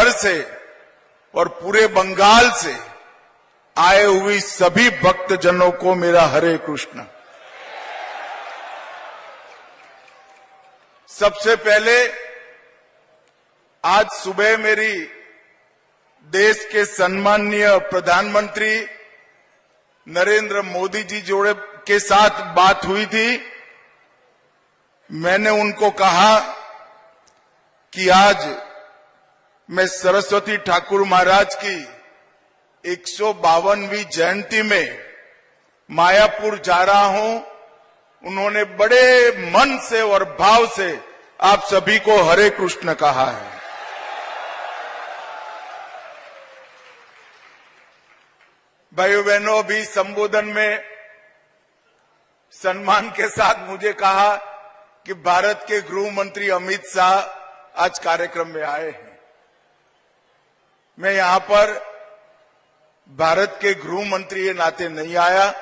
भर से और पूरे बंगाल से आए हुए सभी भक्तजनों को मेरा हरे कृष्ण। सबसे पहले आज सुबह मेरी देश के सम्माननीय प्रधानमंत्री नरेंद्र मोदी जी जोड़े के साथ बात हुई थी। मैंने उनको कहा कि आज मैं सरस्वती ठाकुर महाराज की 152वीं जयंती में मायापुर जा रहा हूं। उन्होंने बड़े मन से और भाव से आप सभी को हरे कृष्ण कहा है। भाइयों बहनों, भी संबोधन में सम्मान के साथ मुझे कहा कि भारत के गृह मंत्री अमित शाह आज कार्यक्रम में आए हैं। मैं यहां पर भारत के गृह मंत्री के नाते नहीं आया,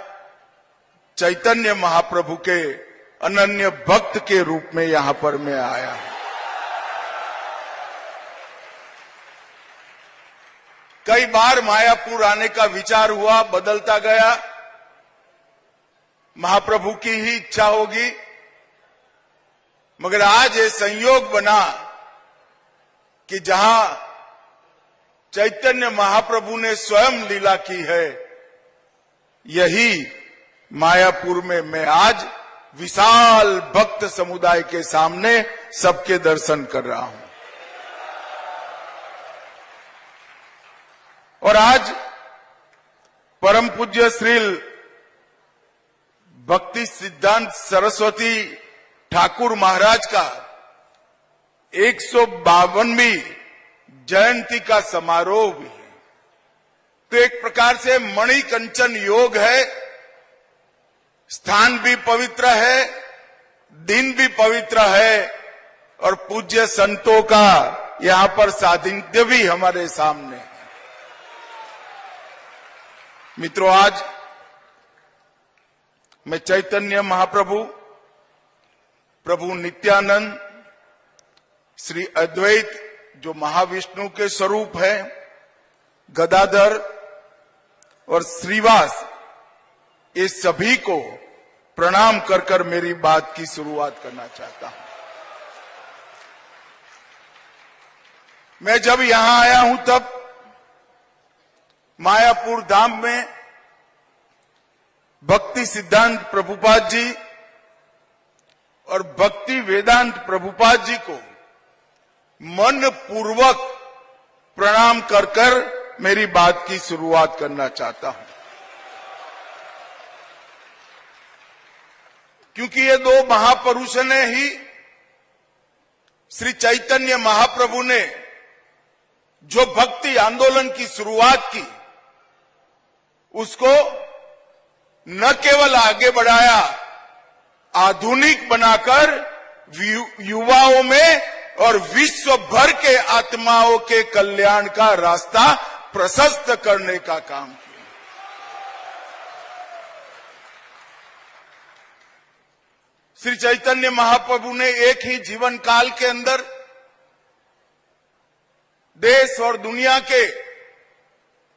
चैतन्य महाप्रभु के अनन्य भक्त के रूप में यहां पर मैं आया। कई बार मायापुर आने का विचार हुआ, बदलता गया। महाप्रभु की ही इच्छा होगी, मगर आज ये संयोग बना कि जहां चैतन्य महाप्रभु ने स्वयं लीला की है, यही मायापुर में मैं आज विशाल भक्त समुदाय के सामने सबके दर्शन कर रहा हूं। और आज परम पूज्य श्री भक्ति सिद्धांत सरस्वती ठाकुर महाराज का 152वीं जयंती का समारोह भी है। तो एक प्रकार से मणिकंचन योग है, स्थान भी पवित्र है, दिन भी पवित्र है और पूज्य संतों का यहां पर सानिध्य भी हमारे सामने है। मित्रों, आज मैं चैतन्य महाप्रभु, प्रभु नित्यानंद, श्री अद्वैत जो महाविष्णु के स्वरूप है, गदाधर और श्रीवास, ये सभी को प्रणाम कर कर मेरी बात की शुरुआत करना चाहता हूं। मैं जब यहां आया हूं तब मायापुर धाम में भक्ति सिद्धांत प्रभुपाद जी और भक्ति वेदांत प्रभुपाद जी को मन पूर्वक प्रणाम कर कर मेरी बात की शुरुआत करना चाहता हूं, क्योंकि ये दो महापुरुष ने ही श्री चैतन्य महाप्रभु ने जो भक्ति आंदोलन की शुरुआत की, उसको न केवल आगे बढ़ाया, आधुनिक बनाकर युवाओं में और विश्व भर के आत्माओं के कल्याण का रास्ता प्रशस्त करने का काम किया। श्री चैतन्य महाप्रभु ने एक ही जीवन काल के अंदर देश और दुनिया के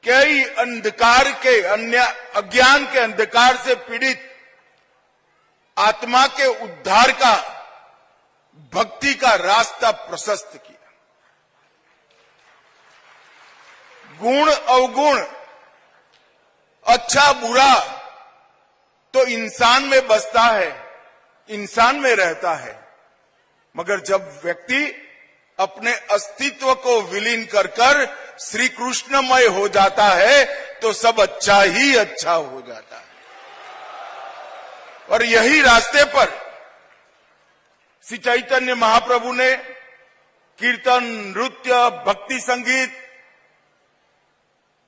कई अंधकार के अन्य अज्ञान के अंधकार से पीड़ित आत्मा के उद्धार का, भक्ति का रास्ता प्रशस्त किया। गुण अवगुण, अच्छा बुरा तो इंसान में बसता है, इंसान में रहता है, मगर जब व्यक्ति अपने अस्तित्व को विलीन कर कर श्री कृष्णमय हो जाता है तो सब अच्छा ही अच्छा हो जाता है। और यही रास्ते पर श्री चैतन्य महाप्रभु ने कीर्तन, नृत्य, भक्ति संगीत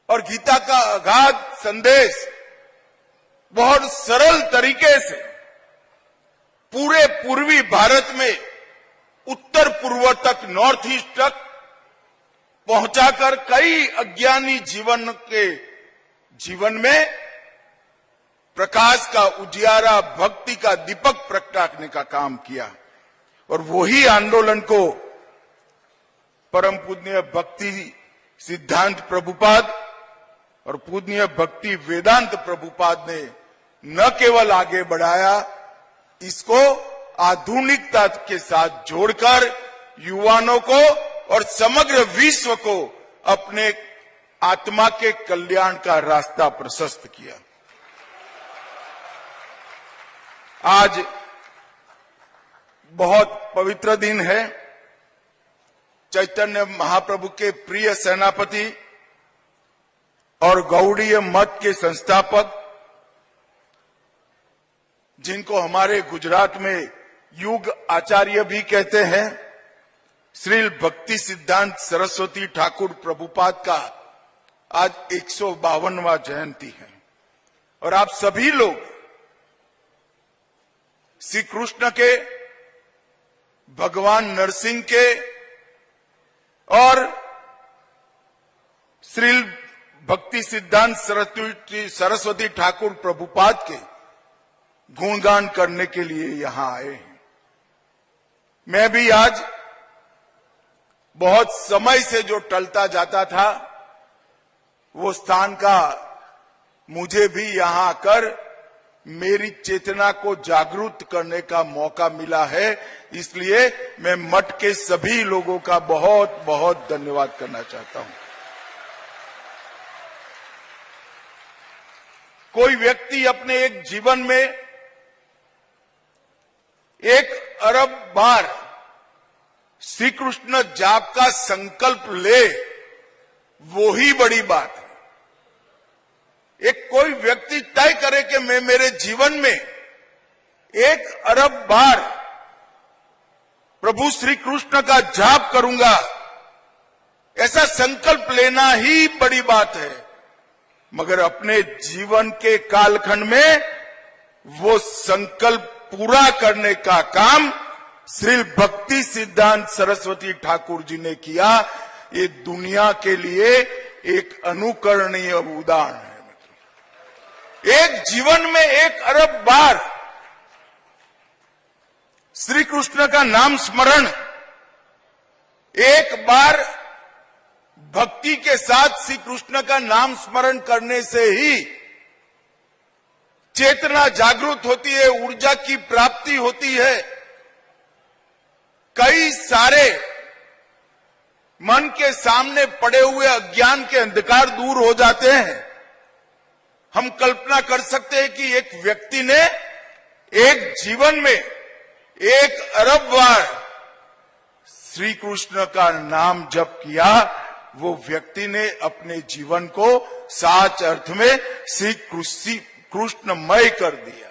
और गीता का अगाध संदेश बहुत सरल तरीके से पूरे पूर्वी भारत में उत्तर पूर्व तक, नॉर्थ ईस्ट तक पहुंचाकर कई अज्ञानी जीवन में प्रकाश का उजियारा, भक्ति का दीपक प्रगटाने का काम किया। और वही आंदोलन को परम पूज्य भक्ति सिद्धांत प्रभुपाद और पूज्य भक्ति वेदांत प्रभुपाद ने न केवल आगे बढ़ाया, इसको आधुनिकता के साथ जोड़कर युवाओं को और समग्र विश्व को अपने आत्मा के कल्याण का रास्ता प्रशस्त किया। आज बहुत पवित्र दिन है। चैतन्य महाप्रभु के प्रिय सेनापति और गौड़ीय मत के संस्थापक, जिनको हमारे गुजरात में युग आचार्य भी कहते हैं, श्री भक्ति सिद्धांत सरस्वती ठाकुर प्रभुपाद का आज 152वां जयंती है। और आप सभी लोग श्री कृष्ण के, भगवान नरसिंह के और श्री भक्ति सिद्धांत सरस्वती ठाकुर प्रभुपाद के गुणगान करने के लिए यहां आए हैं। मैं भी आज बहुत समय से जो टलता जाता था, वो स्थान का मुझे भी यहां आकर मेरी चेतना को जागरूक करने का मौका मिला है। इसलिए मैं मठ के सभी लोगों का बहुत बहुत धन्यवाद करना चाहता हूं। कोई व्यक्ति अपने एक जीवन में 1 अरब बार श्री कृष्ण जाप का संकल्प ले, वो ही बड़ी बात है। एक कोई व्यक्ति तय करे कि मैं मेरे जीवन में 1 अरब बार प्रभु श्री कृष्ण का जाप करूंगा, ऐसा संकल्प लेना ही बड़ी बात है। मगर अपने जीवन के कालखंड में वो संकल्प पूरा करने का काम श्री भक्ति सिद्धांत सरस्वती ठाकुर जी ने किया। ये दुनिया के लिए एक अनुकरणीय उदाहरण है। एक जीवन में 1 अरब बार श्री कृष्ण का नाम स्मरण, एक बार भक्ति के साथ श्री कृष्ण का नाम स्मरण करने से ही चेतना जागृत होती है, ऊर्जा की प्राप्ति होती है। कई सारे मन के सामने पड़े हुए अज्ञान के अंधकार दूर हो जाते हैं। हम कल्पना कर सकते हैं कि एक व्यक्ति ने एक जीवन में 1 अरब बार श्री कृष्ण का नाम जप किया, वो व्यक्ति ने अपने जीवन को सच अर्थ में श्री कृष्णमय कर दिया।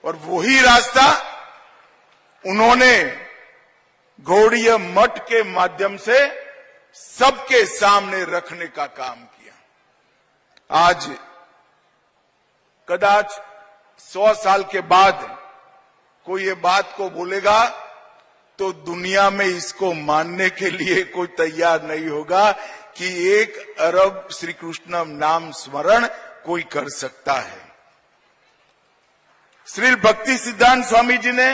और वही रास्ता उन्होंने गौड़ीय मठ के माध्यम से सबके सामने रखने का काम किया। आज कदाच 100 साल के बाद कोई ये बात को बोलेगा तो दुनिया में इसको मानने के लिए कोई तैयार नहीं होगा कि 1 अरब श्री कृष्ण नाम स्मरण कोई कर सकता है। श्री भक्ति सिद्धांत स्वामी जी ने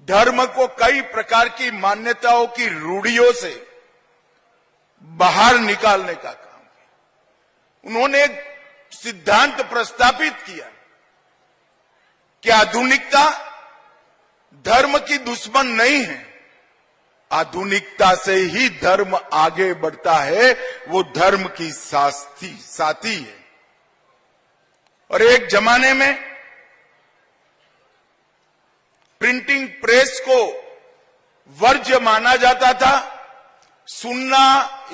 धर्म को कई प्रकार की मान्यताओं की रूढ़ियों से बाहर निकालने का काम किया। उन्होंने एक सिद्धांत प्रस्तापित किया कि आधुनिकता धर्म की दुश्मन नहीं है, आधुनिकता से ही धर्म आगे बढ़ता है, वो धर्म की साथी है। और एक जमाने में प्रिंटिंग प्रेस को वर्ज्य माना जाता था। सुनना,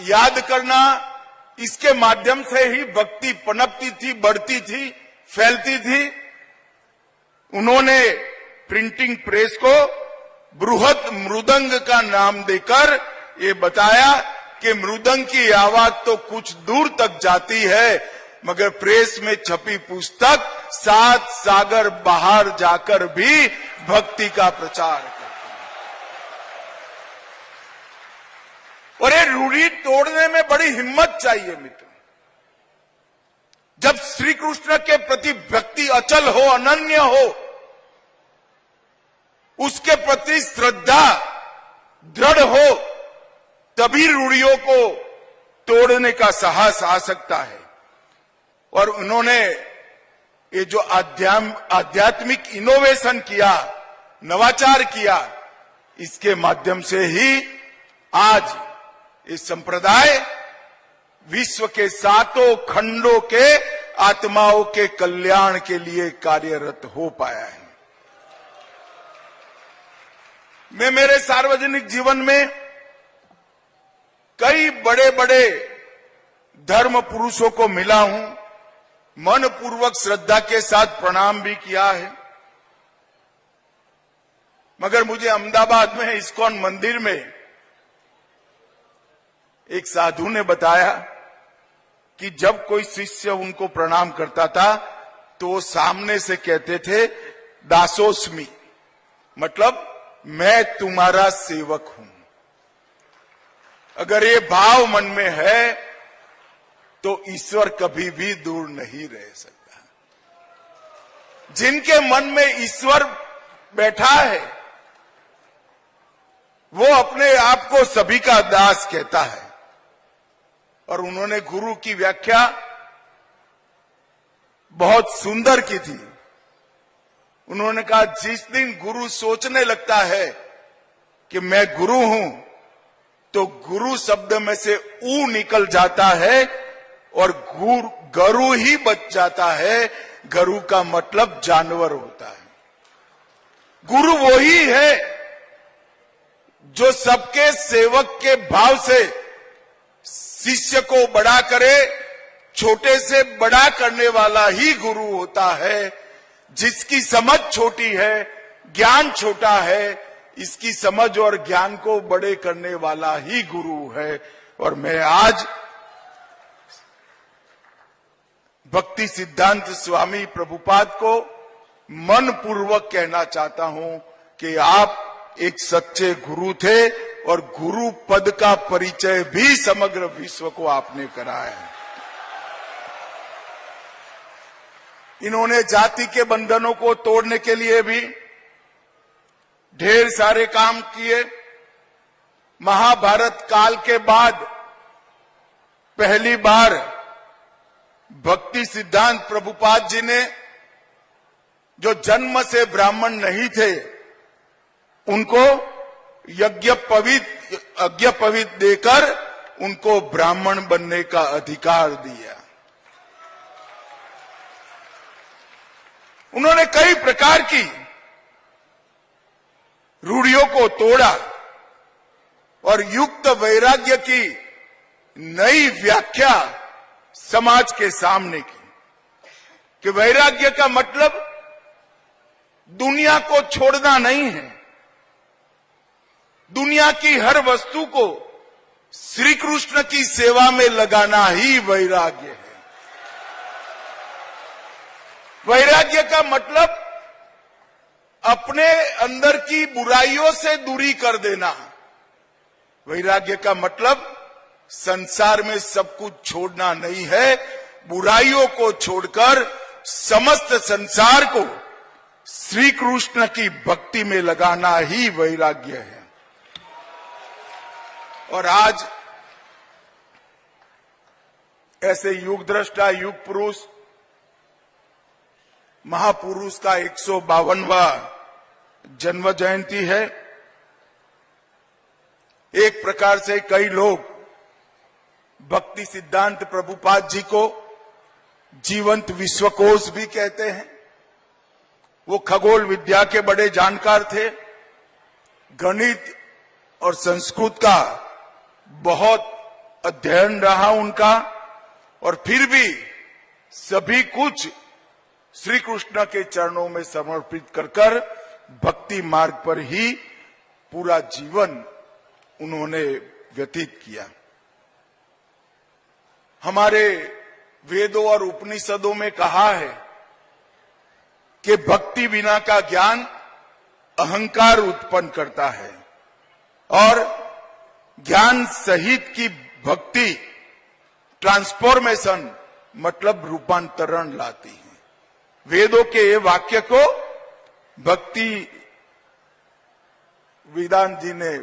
याद करना, इसके माध्यम से ही भक्ति पनपती थी, बढ़ती थी, फैलती थी। उन्होंने प्रिंटिंग प्रेस को बृहत मृदंग का नाम देकर ये बताया कि मृदंग की आवाज तो कुछ दूर तक जाती है, मगर प्रेस में छपी पुस्तक 7 सागर बाहर जाकर भी भक्ति का प्रचार करती है। और ये रूढ़ी तोड़ने में बड़ी हिम्मत चाहिए मित्र। जब श्री कृष्ण के प्रति भक्ति अचल हो, अनन्य हो, उसके प्रति श्रद्धा दृढ़ हो तभी रूढ़ियों को तोड़ने का साहस आ सकता है। और उन्होंने ये जो आध्यात्मिक इनोवेशन किया, नवाचार किया, इसके माध्यम से ही आज ये संप्रदाय विश्व के 7 खंडों के आत्माओं के कल्याण के लिए कार्यरत हो पाया है। मैं मेरे सार्वजनिक जीवन में कई बड़े बड़े धर्म पुरुषों को मिला हूं, मन पूर्वक श्रद्धा के साथ प्रणाम भी किया है। मगर मुझे अहमदाबाद में इस्कॉन मंदिर में एक साधु ने बताया कि जब कोई शिष्य उनको प्रणाम करता था तो वो सामने से कहते थे दासोस्मि, मतलब मैं तुम्हारा सेवक हूं। अगर ये भाव मन में है तो ईश्वर कभी भी दूर नहीं रह सकता। जिनके मन में ईश्वर बैठा है वो अपने आप को सभी का दास कहता है। और उन्होंने गुरु की व्याख्या बहुत सुंदर की थी। उन्होंने कहा, जिस दिन गुरु सोचने लगता है कि मैं गुरु हूं, तो गुरु शब्द में से ऊ निकल जाता है और गरु ही बच जाता है। गरु का मतलब जानवर होता है। गुरु वही है जो सबके सेवक के भाव से शिष्य को बड़ा करे, छोटे से बड़ा करने वाला ही गुरु होता है। जिसकी समझ छोटी है, ज्ञान छोटा है, इसकी समझ और ज्ञान को बड़े करने वाला ही गुरु है। और मैं आज भक्ति सिद्धांत स्वामी प्रभुपाद को मन पूर्वक कहना चाहता हूं कि आप एक सच्चे गुरु थे और गुरु पद का परिचय भी समग्र विश्व को आपने कराया है। इन्होंने जाति के बंधनों को तोड़ने के लिए भी ढेर सारे काम किए। महाभारत काल के बाद पहली बार भक्ति सिद्धांत प्रभुपाद जी ने, जो जन्म से ब्राह्मण नहीं थे, उनको यज्ञ पवित देकर उनको ब्राह्मण बनने का अधिकार दिया। उन्होंने कई प्रकार की रूढ़ियों को तोड़ा और युक्त वैराग्य की नई व्याख्या समाज के सामने की कि वैराग्य का मतलब दुनिया को छोड़ना नहीं है। दुनिया की हर वस्तु को श्री कृष्ण की सेवा में लगाना ही वैराग्य है। वैराग्य का मतलब अपने अंदर की बुराइयों से दूरी कर देना। वैराग्य का मतलब संसार में सब कुछ छोड़ना नहीं है, बुराइयों को छोड़कर समस्त संसार को श्री कृष्ण की भक्ति में लगाना ही वैराग्य है। और आज ऐसे युग दृष्टा, युग पुरुष, महापुरुष का 152वां जन्म जयंती है। एक प्रकार से कई लोग भक्ति सिद्धांत प्रभुपाद जी को जीवंत विश्वकोश भी कहते हैं। वो खगोल विद्या के बड़े जानकार थे, गणित और संस्कृत का बहुत अध्ययन रहा उनका, और फिर भी सभी कुछ श्री कृष्ण के चरणों में समर्पित कर भक्ति मार्ग पर ही पूरा जीवन उन्होंने व्यतीत किया। हमारे वेदों और उपनिषदों में कहा है कि भक्ति बिना का ज्ञान अहंकार उत्पन्न करता है और ज्ञान सहित की भक्ति ट्रांसफॉर्मेशन मतलब रूपांतरण लाती है। वेदों के ये वाक्य को भक्ति वेदांत जी ने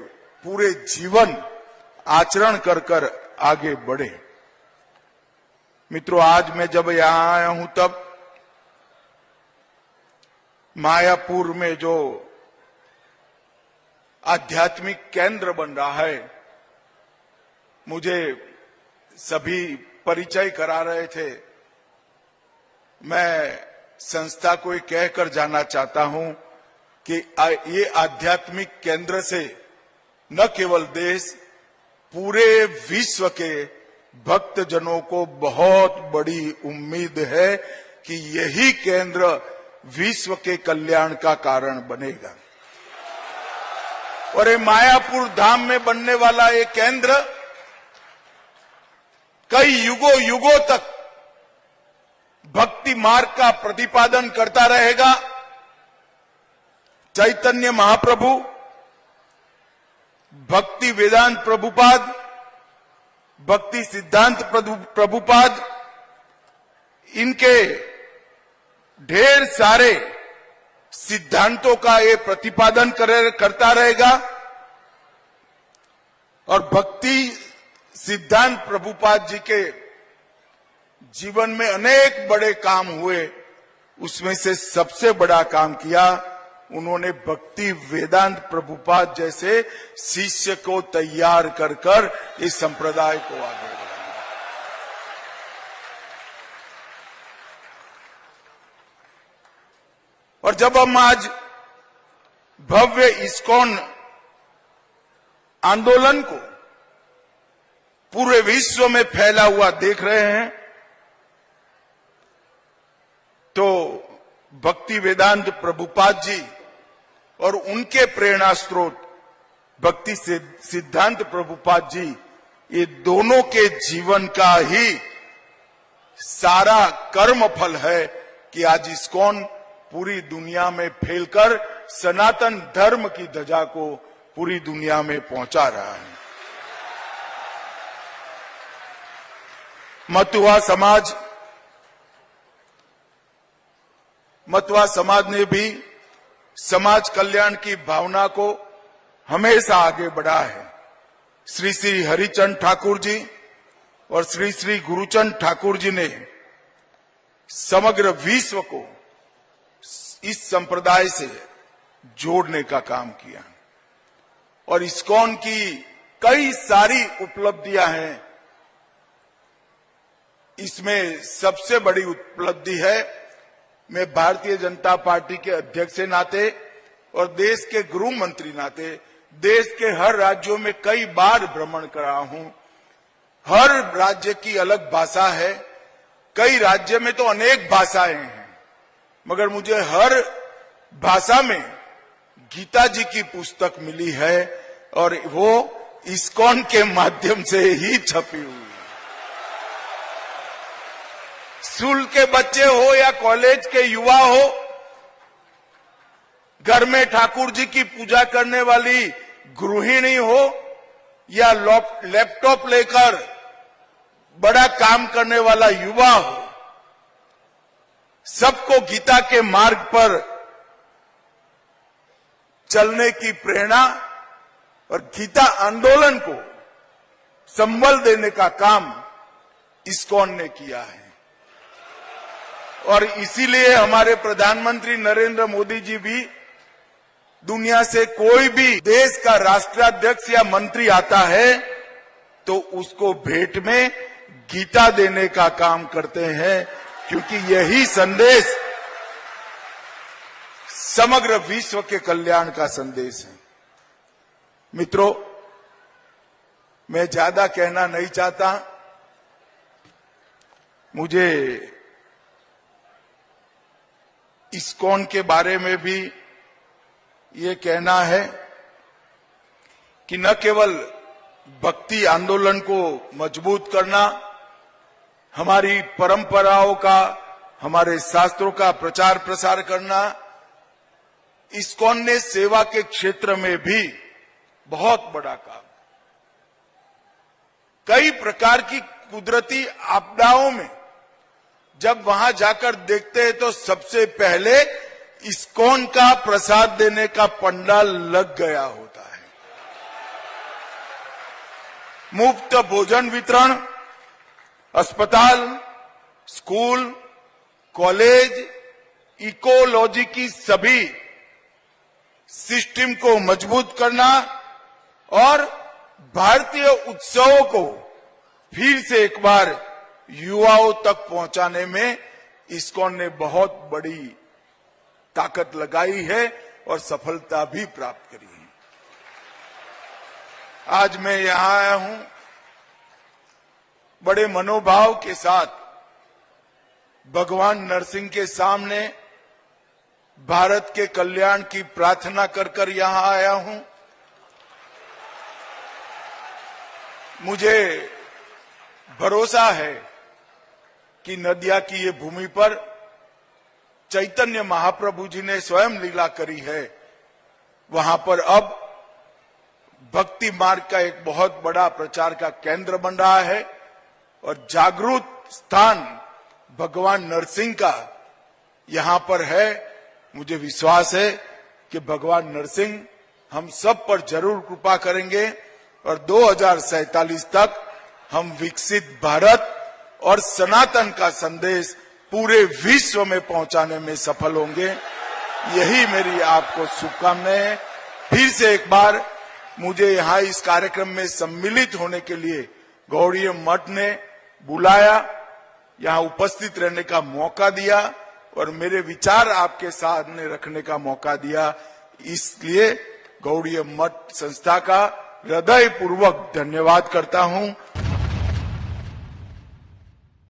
पूरे जीवन आचरण कर कर आगे बढ़े। मित्रों, आज मैं जब यहां आया हूं तब मायापुर में जो आध्यात्मिक केंद्र बन रहा है, मुझे सभी परिचय करा रहे थे। मैं संस्था को कहकर जाना चाहता हूं कि ये आध्यात्मिक केंद्र से न केवल देश, पूरे विश्व के भक्तजनों को बहुत बड़ी उम्मीद है कि यही केंद्र विश्व के कल्याण का कारण बनेगा। और ये मायापुर धाम में बनने वाला ये केंद्र कई युगों युगों तक भक्ति मार्ग का प्रतिपादन करता रहेगा। चैतन्य महाप्रभु, भक्ति वेदांत प्रभुपाद, भक्ति सिद्धांत प्रभुपाद, इनके ढेर सारे सिद्धांतों का ये प्रतिपादन करता रहेगा। और भक्ति सिद्धांत प्रभुपाद जी के जीवन में अनेक बड़े काम हुए, उसमें से सबसे बड़ा काम किया उन्होंने भक्ति वेदांत प्रभुपाद जैसे शिष्य को तैयार कर कर इस संप्रदाय को आगे बढ़ाया। और जब हम आज भव्य इस्कॉन आंदोलन को पूरे विश्व में फैला हुआ देख रहे हैं, तो भक्ति वेदांत प्रभुपाद जी और उनके प्रेरणा स्रोत भक्ति सिद्धांत प्रभुपाद जी, ये दोनों के जीवन का ही सारा कर्म फल है कि आज इस्कॉन पूरी दुनिया में फैलकर सनातन धर्म की ध्वजा को पूरी दुनिया में पहुंचा रहा है। मतुआ समाज ने भी समाज कल्याण की भावना को हमेशा आगे बढ़ा है। श्री श्री हरिचंद ठाकुर जी और श्री श्री गुरुचंद ठाकुर जी ने समग्र विश्व को इस संप्रदाय से जोड़ने का काम किया। और इस्कॉन की कई सारी उपलब्धियां हैं। इसमें सबसे बड़ी उपलब्धि है, मैं भारतीय जनता पार्टी के अध्यक्ष के नाते और देश के गृह मंत्री नाते देश के हर राज्यों में कई बार भ्रमण करा हूं। हर राज्य की अलग भाषा है, कई राज्य में तो अनेक भाषाएं हैं, मगर मुझे हर भाषा में गीता जी की पुस्तक मिली है और वो इस्कॉन के माध्यम से ही छपी हुई है। स्कूल के बच्चे हो या कॉलेज के युवा हो, घर में ठाकुर जी की पूजा करने वाली गृहिणी हो या लैपटॉप लेकर बड़ा काम करने वाला युवा हो, सबको गीता के मार्ग पर चलने की प्रेरणा और गीता आंदोलन को संबल देने का काम इस्कॉन ने किया है। और इसीलिए हमारे प्रधानमंत्री नरेंद्र मोदी जी भी दुनिया से कोई भी देश का राष्ट्राध्यक्ष या मंत्री आता है तो उसको भेंट में गीता देने का काम करते हैं, क्योंकि यही संदेश समग्र विश्व के कल्याण का संदेश है। मित्रों, मैं ज्यादा कहना नहीं चाहता। मुझे इस्कॉन के बारे में भी ये कहना है कि न केवल भक्ति आंदोलन को मजबूत करना, हमारी परंपराओं का, हमारे शास्त्रों का प्रचार प्रसार करना, इस्कॉन ने सेवा के क्षेत्र में भी बहुत बड़ा काम। कई प्रकार की कुदरती आपदाओं में जब वहां जाकर देखते हैं तो सबसे पहले इस्कॉन का प्रसाद देने का पंडाल लग गया होता है। मुफ्त भोजन वितरण, अस्पताल, स्कूल, कॉलेज, इकोलॉजी की सभी सिस्टम को मजबूत करना और भारतीय उत्सवों को फिर से एक बार युवाओं तक पहुंचाने में इस्कॉन ने बहुत बड़ी ताकत लगाई है और सफलता भी प्राप्त करी है। आज मैं यहां आया हूं बड़े मनोभाव के साथ भगवान नरसिंह के सामने भारत के कल्याण की प्रार्थना कर कर यहां आया हूं। मुझे भरोसा है कि नदिया की ये भूमि पर चैतन्य महाप्रभु जी ने स्वयं लीला करी है। वहां पर अब भक्ति मार्ग का एक बहुत बड़ा प्रचार का केंद्र बन रहा है और जागृत स्थान भगवान नरसिंह का यहां पर है। मुझे विश्वास है कि भगवान नरसिंह हम सब पर जरूर कृपा करेंगे और 2047 तक हम विकसित भारत और सनातन का संदेश पूरे विश्व में पहुंचाने में सफल होंगे। यही मेरी आपको शुभकामनाएं हैं। फिर से एक बार मुझे यहाँ इस कार्यक्रम में सम्मिलित होने के लिए गौड़ीय मठ ने बुलाया, यहाँ उपस्थित रहने का मौका दिया और मेरे विचार आपके सामने रखने का मौका दिया। इसलिए गौड़ीय मठ संस्था का हृदयपूर्वक धन्यवाद करता हूं।